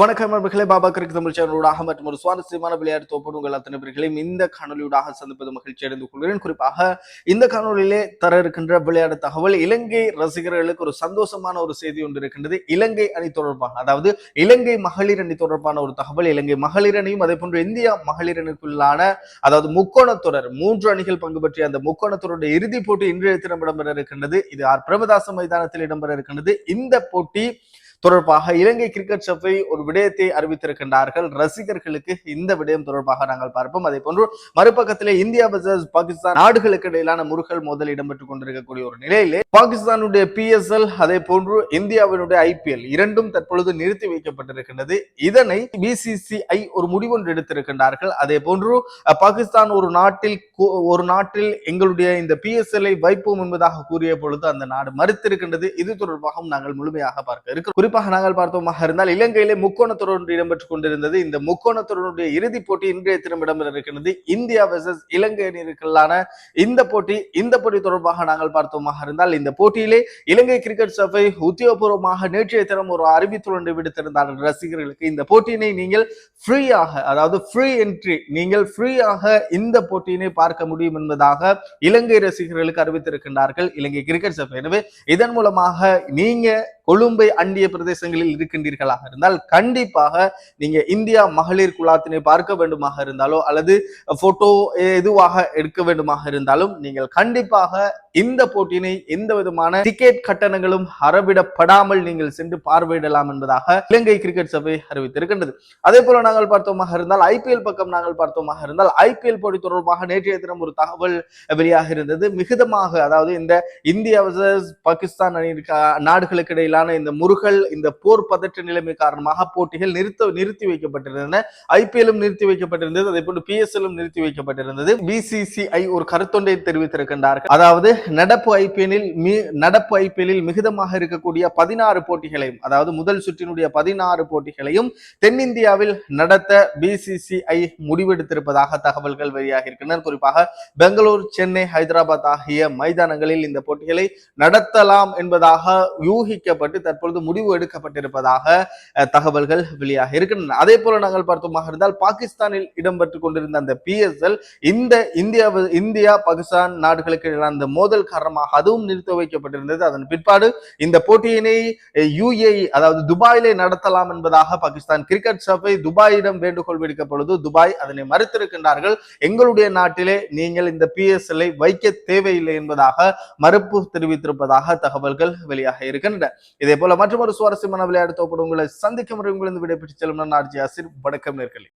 வணக்கம் நண்பர்களே, பாபா கிரிக்கெட் தமிழ் சேனலூடாக மற்றும் ஒரு சுவாரஸ்யமான விளையாட்டு தொகுப்பு உங்கள் அத்தனை பேர்களையும் இந்த காணொலியூடாக சந்திப்பது மகிழ்ச்சி அடைந்து கொள்கிறேன். குறிப்பாக இந்த காணொலியிலே தர இருக்கின்ற விளையாட்டு தகவல் இலங்கை ரசிகர்களுக்கு ஒரு சந்தோஷமான ஒரு செய்தி ஒன்று இருக்கின்றது. இலங்கை அணி தொடர்பாக, அதாவது இலங்கை மகளிர் அணி தொடர்பான ஒரு தகவல். இலங்கை மகளிர் அணியும் அதே போன்று இந்தியா மகளிர் அணிக்குள்ளான அதாவது முக்கோணத்தொடர் 3 அணிகள் பங்கு பற்றிய அந்த முக்கோணத்தொடருடைய இறுதிப் போட்டி இன்றைய தினம் இடம்பெற இருக்கின்றது. இது பிரேமதாச மைதானத்தில் இடம்பெற இருக்கின்றது. இந்த போட்டி தொடர்பாக இலங்கை கிரிக்கெட் சபை ஒரு விடயத்தை அறிவித்திருக்கின்றார்கள். ரசிகர்களுக்கு இந்த விடயம் தொடர்பாக நாங்கள் பார்ப்போம். அதே போன்று மறுபக்கத்திலே இந்தியா வர்சஸ் பாகிஸ்தான் நாடுகளுக்கு இடையிலான முறுகல் மோதல் இடம்பெற்றுக் கொண்டிருக்கக்கூடிய ஒரு நிலையிலே பாகிஸ்தானுடைய PSL அதே போன்று இந்தியாவினுடைய IPL இரண்டும் தற்பொழுது நிறுத்தி வைக்கப்பட்டிருக்கின்றது. இதனை BCCI ஒரு முடிவொன்று எடுத்திருக்கின்றார்கள். அதே போன்று பாகிஸ்தான் ஒரு நாட்டில் எங்களுடைய இந்த PSL-ஐ வைப்போம் என்பதாக கூறிய பொழுது அந்த நாடு மறுத்திருக்கின்றது. இது தொடர்பாகவும் நாங்கள் முழுமையாக பார்க்க இருக்கிறோம். குறிப்பாக நாங்கள் பார்த்தோமாக இருந்தால் இலங்கையிலே முக்கோணத்தொடர் இடம்பெற்றுக் கொண்டிருந்தது. இந்த முக்கோணத்தொடருடைய இறுதிப் போட்டி இன்றைய தினம் இடம்பெற இருக்கிறது. இந்தியா வெர்சஸ் இலங்கை அணிகளுக்கான இந்த போட்டி தொடர்பாக நாங்கள் பார்த்தோமாக இருந்தால் இந்த போட்டியிலே இலங்கை கிரிக்கெட் சபை உத்தியோகபூர்வமாக நேற்றைய தினம் ஒரு அறிவித்தல் விடுத்திருந்தார்கள் ரசிகர்களுக்கு. இந்த போட்டியினை நீங்கள் ஃப்ரீயாக, அதாவது ஃப்ரீ என்ட்ரி, நீங்கள் ஃப்ரீயாக இந்த போட்டியினை பார்க்க முடியும் என்பதாக இலங்கை ரசிகர்களுக்கு அறிவித்திருக்கின்றார்கள் இலங்கை கிரிக்கெட் சபை. எனவே இதன் மூலமாக நீங்க கொழும்பை அண்டிய பிரதேசங்களில் இருக்கின்றீர்களாக இருந்தால் கண்டிப்பாக நீங்க இந்தியா மகளிர் குழாத்தினை பார்க்க வேண்டுமாக இருந்தாலோ அல்லது போட்டோ எதுவாக எடுக்க வேண்டுமாக இருந்தாலும் நீங்கள் கண்டிப்பாக இந்த போட்டியினை எந்த விதமான டிக்கெட் கட்டணங்களும் அறவிடப்படாமல் நீங்கள் சென்று பார்வையிடலாம் என்பதாக இலங்கை கிரிக்கெட் சபை அறிவித்திருக்கின்றது. அதே போல நாங்கள் பார்த்தோமாக இருந்தால் IPL பக்கம் நாங்கள் பார்த்தோமாக இருந்தால் IPL போட்டி தொடர்பாக நேற்றைய தினம் ஒரு தகவல் வெளியாக இருந்தது. மிகுதமாக, அதாவது இந்த இந்தியா வர்சஸ் பாகிஸ்தான் நாடுகளுக்கு இடையிலான இந்த முருகல், இந்த போர் பதற்ற நிலைமை காரணமாக போட்டிகள் நிறுத்தி வைக்கப்பட்டிருந்தன. IPL-ம் நிறுத்தி வைக்கப்பட்டிருந்தது. அதே போன்று PSL-ம் நிறுத்தி வைக்கப்பட்டிருந்தது. BCCI ஒரு கருத்தொன்றை தெரிவித்திருக்கின்றார்கள். அதாவது நடப்பு IPL-இல் மிகுதமாக இருக்கக்கூடிய 16 போட்டிகளையும், அதாவது முதல் சுற்றினுடைய 16 போட்டிகளையும் தென்னிந்தியாவில் நடத்த BCCI முடிவெடுத்திருப்பதாக தகவல்கள் வெளியாக இருக்கின்றன. குறிப்பாக பெங்களூர், சென்னை, ஹைதராபாத் ஆகிய மைதானங்களில் இந்த போட்டிகளை நடத்தலாம் என்பதாக யூகிக்கப்பட்டு தற்பொழுது முடிவு எடுக்கப்பட்டிருப்பதாக தகவல்கள் வெளியாக இருக்கின்றன. அதே போல நாங்கள் பார்த்தோமாக இருந்தால் பாகிஸ்தானில் இடம்பெற்றுக் கொண்டிருந்த அந்த PSL இந்த இந்தியா பாகிஸ்தான் நாடுகளுக்கு அந்த மோதல் காரணமாக அதுவும் நிறுத்தி வைக்கப்பட்டிருந்தது. அதன் பிற்பாடு இந்த போட்டியினை UAE, அதாவது துபாயிலே நடத்தலாம் என்பதாக பாகிஸ்தான் கிரிக்கெட் சபை துபாயிடம் வேண்டுகோள் விடுக்கப்பொழுது துபாய் அதனை மறுத்திருக்கின்றார்கள். எங்களுடைய நாட்டிலே நீங்கள் இந்த PSL-ஐ வைக்க தேவையில்லை என்பதாக மறுப்பு தெரிவித்திருப்பதாக தகவல்கள் வெளியாக இருக்கின்றன. இதே போல மற்றும் ஒரு சுவாரஸ்யமான விளையாட்டு தொகுப்பு உங்களை சந்திக்கும் முறை உங்களிருந்து விடைபெற்று செல்லும் நான் RJ ஆசிர். வணக்கம் நேயர்களே.